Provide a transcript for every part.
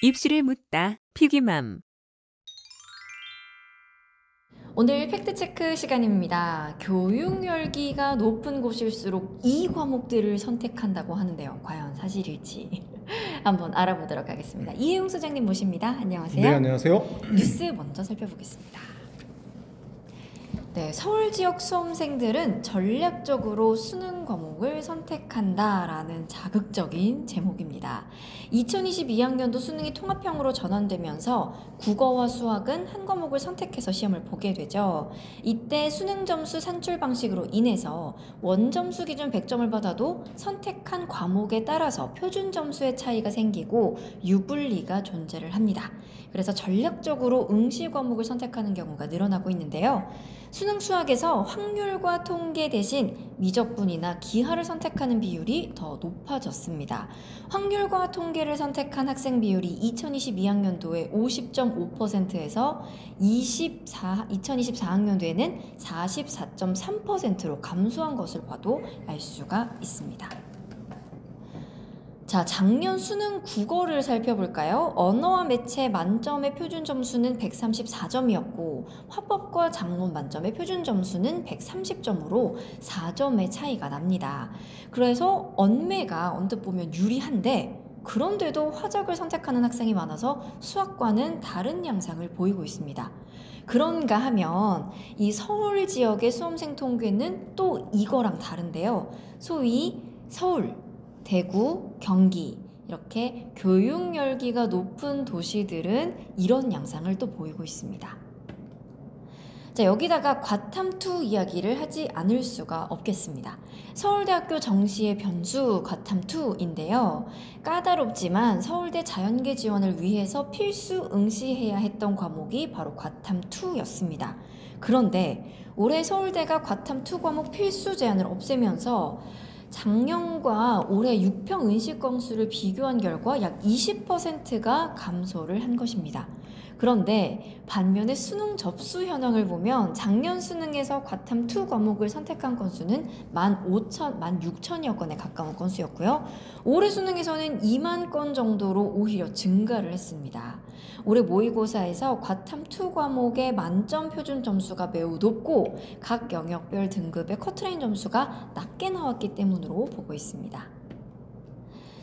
입시를 묻다 피기맘. 오늘 팩트체크 시간입니다. 교육 열기가 높은 곳일수록 이 과목들을 선택한다고 하는데요. 과연 사실일지 한번 알아보도록 하겠습니다. 이혜용 소장님 모십니다. 안녕하세요. 네, 안녕하세요. 뉴스 먼저 살펴보겠습니다. 네, 서울 지역 수험생들은 전략적으로 수능 과목을 선택한다라는 자극적인 제목입니다. 2022학년도 수능이 통합형으로 전환되면서 국어와 수학은 한 과목을 선택해서 시험을 보게 되죠. 이때 수능 점수 산출 방식으로 인해서 원점수 기준 100점을 받아도 선택한 과목에 따라서 표준 점수의 차이가 생기고 유불리가 존재를 합니다. 그래서 전략적으로 응시 과목을 선택하는 경우가 늘어나고 있는데요. 수능 수학에서 확률과 통계 대신 미적분이나 기하를 선택하는 비율이 더 높아졌습니다. 확률과 통계를 선택한 학생 비율이 2022학년도에 50.5%에서 2024학년도에는 44.3%로 감소한 것을 봐도 알 수가 있습니다. 자, 작년 수능 국어를 살펴볼까요? 언어와 매체 만점의 표준 점수는 134점이었고 화법과 작문 만점의 표준 점수는 130점으로 4점의 차이가 납니다. 그래서 언매가 언뜻 보면 유리한데 그런데도 화작을 선택하는 학생이 많아서 수학과는 다른 양상을 보이고 있습니다. 그런가 하면 이 서울 지역의 수험생 통계는 또 이거랑 다른데요. 소위 서울, 대구, 경기 이렇게 교육 열기가 높은 도시들은 이런 양상을 또 보이고 있습니다. 자, 여기다가 과탐2 이야기를 하지 않을 수가 없겠습니다. 서울대학교 정시의 변수 과탐2인데요. 까다롭지만 서울대 자연계 지원을 위해서 필수 응시해야 했던 과목이 바로 과탐2였습니다. 그런데 올해 서울대가 과탐2 과목 필수 제한을 없애면서 작년과 올해 6평 은식 건수를 비교한 결과 약 20%가 감소를 한 것입니다. 그런데 반면에 수능 접수 현황을 보면 작년 수능에서 과탐2 과목을 선택한 건수는 16,000여 건에 가까운 건수였고요. 올해 수능에서는 2만 건 정도로 오히려 증가를 했습니다. 올해 모의고사에서 과탐2 과목의 만점 표준 점수가 매우 높고 각 영역별 등급의 커트라인 점수가 낮게 나왔기 때문으로 보고 있습니다.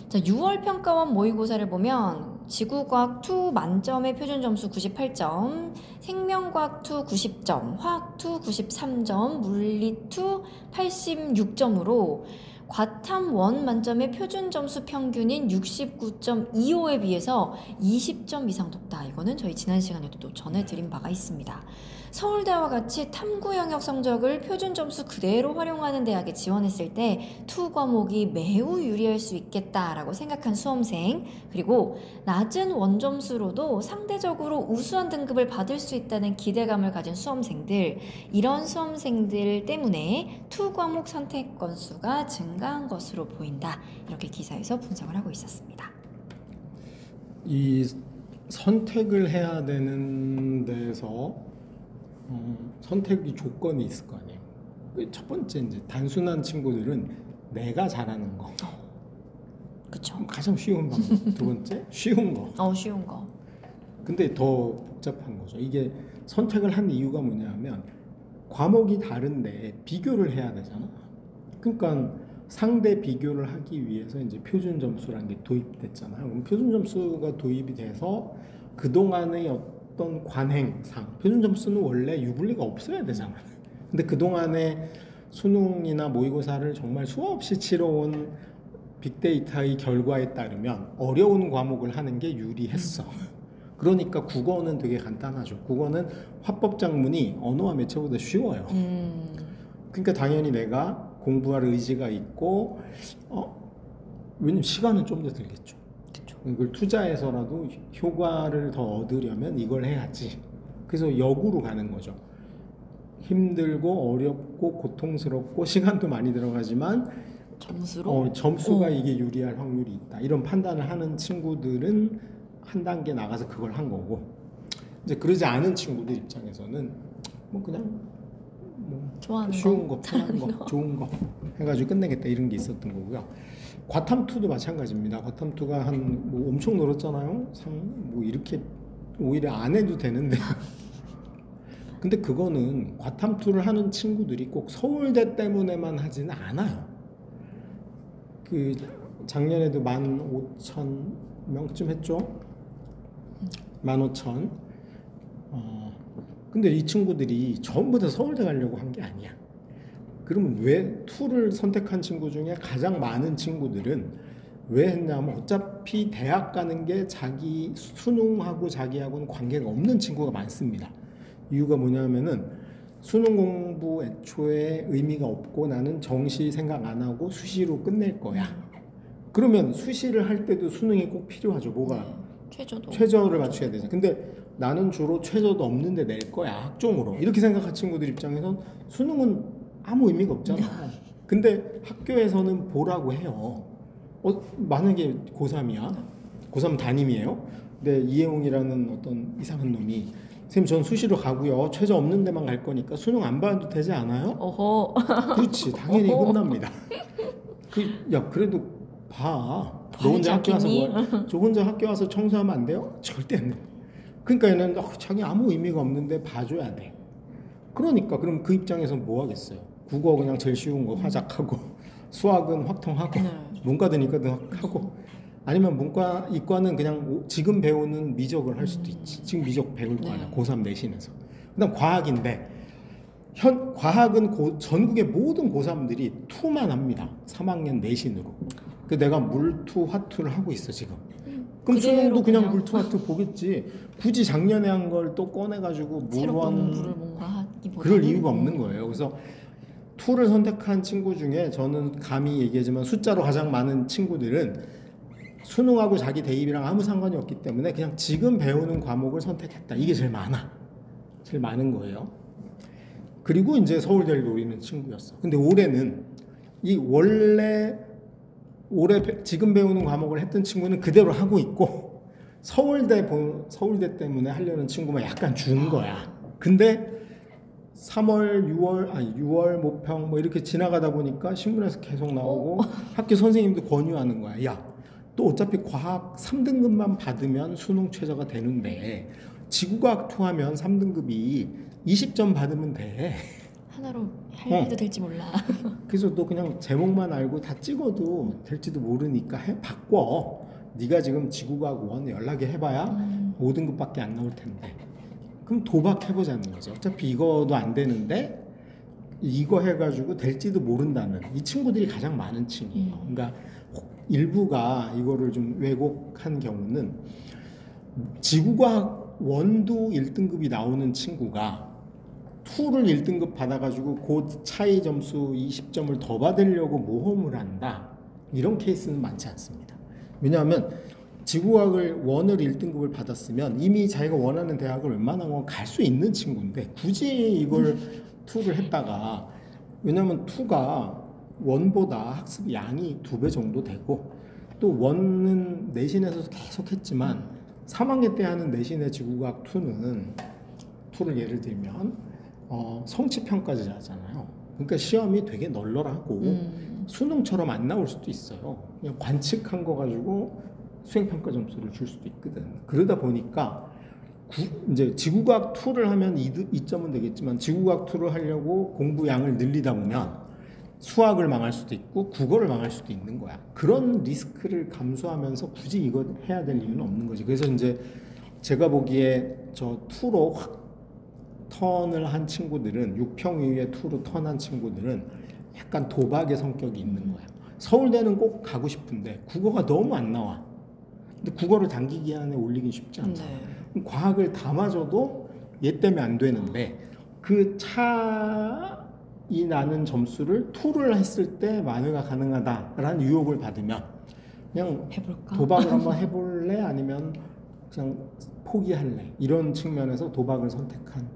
자, 6월 평가원 모의고사를 보면 지구과학2 만점의 표준 점수 98점, 생명과학2 90점, 화학2 93점, 물리2 86점으로 과탐1 만점의 표준 점수 평균인 69.25에 비해서 20점 이상 높다. 이거는 저희 지난 시간에도 또 전해드린 바가 있습니다. 서울대와 같이 탐구 영역 성적을 표준 점수 그대로 활용하는 대학에 지원했을 때 투 과목이 매우 유리할 수 있겠다라고 생각한 수험생, 그리고 낮은 원점수로도 상대적으로 우수한 등급을 받을 수 있다는 기대감을 가진 수험생들, 이런 수험생들 때문에 투 과목 선택 건수가 증가한 것으로 보인다. 이렇게 기사에서 분석을 하고 있었습니다. 이 선택을 해야 되는 데서 선택이 조건이 있을 거 아니에요. 첫 번째 이제 단순한 친구들은 내가 잘하는 거. 그쵸. 가장 쉬운 방법. 두 번째 쉬운 거. 쉬운 거. 근데 더 복잡한 거죠. 이게 선택을 한 이유가 뭐냐면 과목이 다른데 비교를 해야 되잖아. 그러니까 상대 비교를 하기 위해서 이제 표준 점수라는 게 도입됐잖아요. 그럼 표준 점수가 도입이 돼서 그동안의 어떤 관행상 표준 점수는 원래 유불리가 없어야 되잖아요. 근데 그동안의 수능이나 모의고사를 정말 수없이 치러온 빅데이터의 결과에 따르면 어려운 과목을 하는 게 유리했어. 그러니까 국어는 되게 간단하죠. 국어는 화법작문이 언어와 매체보다 쉬워요. 그러니까 당연히 내가 공부할 의지가 있고 왜냐면 시간은 좀 더 들겠죠. 그쵸. 이걸 투자해서라도 효과를 더 얻으려면 이걸 해야지. 그래서 역으로 가는 거죠. 힘들고 어렵고 고통스럽고 시간도 많이 들어가지만 점수가 이게 유리할 확률이 있다. 이런 판단을 하는 친구들은 한 단계 나가서 그걸 한 거고, 이제 그러지 않은 친구들 입장에서는 뭐 그냥 뭐 좋아하는 쉬운 거, 편한 거, 좋은 거 해가지고 끝내겠다 이런 게 있었던 거고요. 과탐2도 마찬가지입니다. 과탐2가 한 뭐 엄청 늘었잖아요. 뭐 이렇게 오히려 안 해도 되는데 근데 그거는 과탐2를 하는 친구들이 꼭 서울대 때문에만 하지는 않아요. 그 작년에도 15,000명쯤 했죠. 15,000. 근데 이 친구들이 전부 다 서울대 가려고 한 게 아니야. 그러면 왜 2를 선택한 친구 중에 가장 많은 친구들은 왜 했냐면 어차피 대학 가는 게 자기 수능하고 자기하고는 관계가 없는 친구가 많습니다. 이유가 뭐냐면은 수능 공부 애초에 의미가 없고 나는 정시 생각 안 하고 수시로 끝낼 거야. 그러면 수시를 할 때도 수능이 꼭 필요하죠. 뭐가? 최저를 맞춰야 되죠. 근데 나는 주로 최저도 없는데 낼 거야. 학종으로. 이렇게 생각한 친구들 입장에선 수능은 아무 의미가 없잖아. 근데 학교에서는 보라고 해요. 만약에 고3이야. 고3 담임이에요. 근데 이혜웅이라는 어떤 이상한 놈이 선생님 전 수시로 가고요. 최저 없는 데만 갈 거니까 수능 안 봐도 되지 않아요? 어허. 그렇지. 당연히 혼납니다. 야 그래도 봐. 너 혼자 학교 와서 뭐야? 저 혼자 학교 와서 청소하면 안 돼요? 절대 안 돼. 그러니까 얘는 자기 아무 의미가 없는데 봐줘야 돼. 그러니까 그럼 그 입장에서 뭐 하겠어요? 국어 그냥 제일 쉬운 거 화작하고 수학은 확통하고 문과든 이과든 하고 아니면 문과 이과는 그냥 지금 배우는 미적을 할 수도 있지. 지금 미적 배울 거 아니야. 고3 내신에서. 그다음 과학인데 과학은 전국의 모든 고3들이 투만 합니다. 3학년 내신으로. 그 내가 물투 화투를 하고 있어 지금. 그럼 수능도 그냥 물투 화투 보겠지. 굳이 작년에 한 걸 또 꺼내가지고 무한 그럴 이유가 없는 거예요. 그래서 투를 선택한 친구 중에 저는 감히 얘기하지만 숫자로 가장 많은 친구들은 수능하고 자기 대입이랑 아무 상관이 없기 때문에 그냥 지금 배우는 과목을 선택했다. 이게 제일 많아. 제일 많은 거예요. 그리고 이제 서울대를 노리는 친구였어. 근데 올해는 이 원래 올해 지금 배우는 과목을 했던 친구는 그대로 하고 있고 서울대 때문에 하려는 친구만 약간 준 거야. 근데 3월, 6월 모평 뭐 이렇게 지나가다 보니까 신문에서 계속 나오고 학교 선생님도 권유하는 거야. 야, 또 어차피 과학 3등급만 받으면 수능 최저가 되는데 지구과학 투하면 3등급이 20점 받으면 돼. 하나로 해도 될지 몰라. 그래서 너 그냥 제목만 알고 다 찍어도 될지도 모르니까 바꿔. 네가 지금 지구과학 1 연락해 해봐야 5등급밖에 안 나올 텐데. 그럼 도박해보자는 거죠. 어차피 이거도 안 되는데 이거 해가지고 될지도 모른다는 이 친구들이 가장 많은 층이에요. 그러니까 일부가 이거를 좀 왜곡한 경우는 지구과학 1도 1등급이 나오는 친구가 2를 1등급 받아가지고 그 차이 점수 20점을 더 받으려고 모험을 한다. 이런 케이스는 많지 않습니다. 왜냐하면 지구과학을 1을 1등급을 받았으면 이미 자기가 원하는 대학을 웬만하면 갈 수 있는 친구인데 굳이 이걸 2를 했다가 왜냐하면 2가 1보다 학습 양이 2배 정도 되고 또 1은 내신에서 계속 했지만 3학년 때 하는 내신의 지구과학 2를 예를 들면 성취평가제 하잖아요. 그러니까 시험이 되게 널널하고 수능처럼 안 나올 수도 있어요. 그냥 관측한 거 가지고 수행평가 점수를 줄 수도 있거든. 그러다 보니까 이제 지구과학 2를 하면 2점은 되겠지만 지구과학 2를 하려고 공부 양을 늘리다 보면 수학을 망할 수도 있고 국어를 망할 수도 있는 거야. 그런 리스크를 감수하면서 굳이 이거 해야 될 이유는 없는 거지. 그래서 이제 제가 보기에 저 2로 확 턴을 한 친구들은 6평 이후에 2로 턴한 친구들은 약간 도박의 성격이 있는 거야. 서울대는 꼭 가고 싶은데 국어가 너무 안 나와. 근데 국어를 단기 기간에 올리긴 쉽지 않잖아. 네. 과학을 다 맞아도 얘 때문에 안 되는데 그 차이 나는 점수를 2를 했을 때 만회가 가능하다라는 유혹을 받으면 그냥 해볼까? 도박을 한번 해볼래? 아니면 그냥 포기할래? 이런 측면에서 도박을 선택한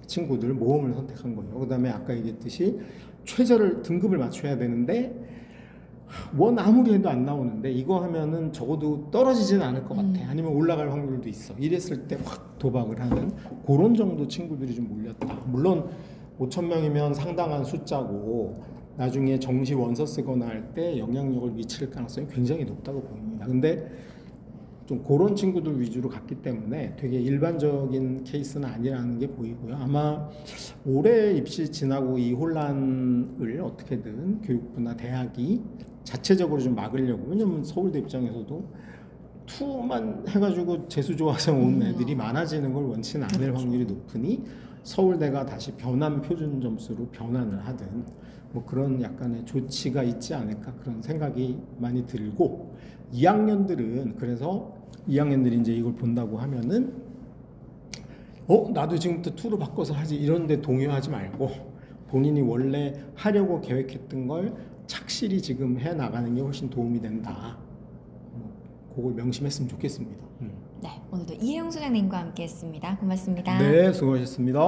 친구들, 모험을 선택한 거예요. 그 다음에 아까 얘기했듯이 최저를 등급을 맞춰야 되는데 1 아무리 해도 안 나오는데 이거 하면은 적어도 떨어지진 않을 것 같아. 아니면 올라갈 확률도 있어. 이랬을 때 확 도박을 하는 그런 정도 친구들이 좀 몰렸다. 물론 5,000명이면 상당한 숫자고 나중에 정시 원서 쓰거나 할 때 영향력을 미칠 가능성이 굉장히 높다고 보입니다. 근데 좀 그런 친구들 위주로 갔기 때문에 되게 일반적인 케이스는 아니라는 게 보이고요. 아마 올해 입시 지나고 이 혼란을 어떻게든 교육부나 대학이 자체적으로 좀 막으려고, 왜냐면 서울대 입장에서도 투만 해가지고 재수 좋아서 온 애들이 많아지는 걸 원치는 않을 확률이 높으니 서울대가 다시 변환 표준 점수로 변환을 하든 뭐 그런 약간의 조치가 있지 않을까 그런 생각이 많이 들고, 2학년들은 그래서 2학년들이 이제 이걸 본다고 하면은 나도 지금부터 투로 바꿔서 하지 이런데 동요하지 말고 본인이 원래 하려고 계획했던 걸 착실히 지금 해 나가는 게 훨씬 도움이 된다. 그걸 명심했으면 좋겠습니다. 네, 오늘도 이혜영 소장님과 함께했습니다. 고맙습니다. 네, 수고하셨습니다.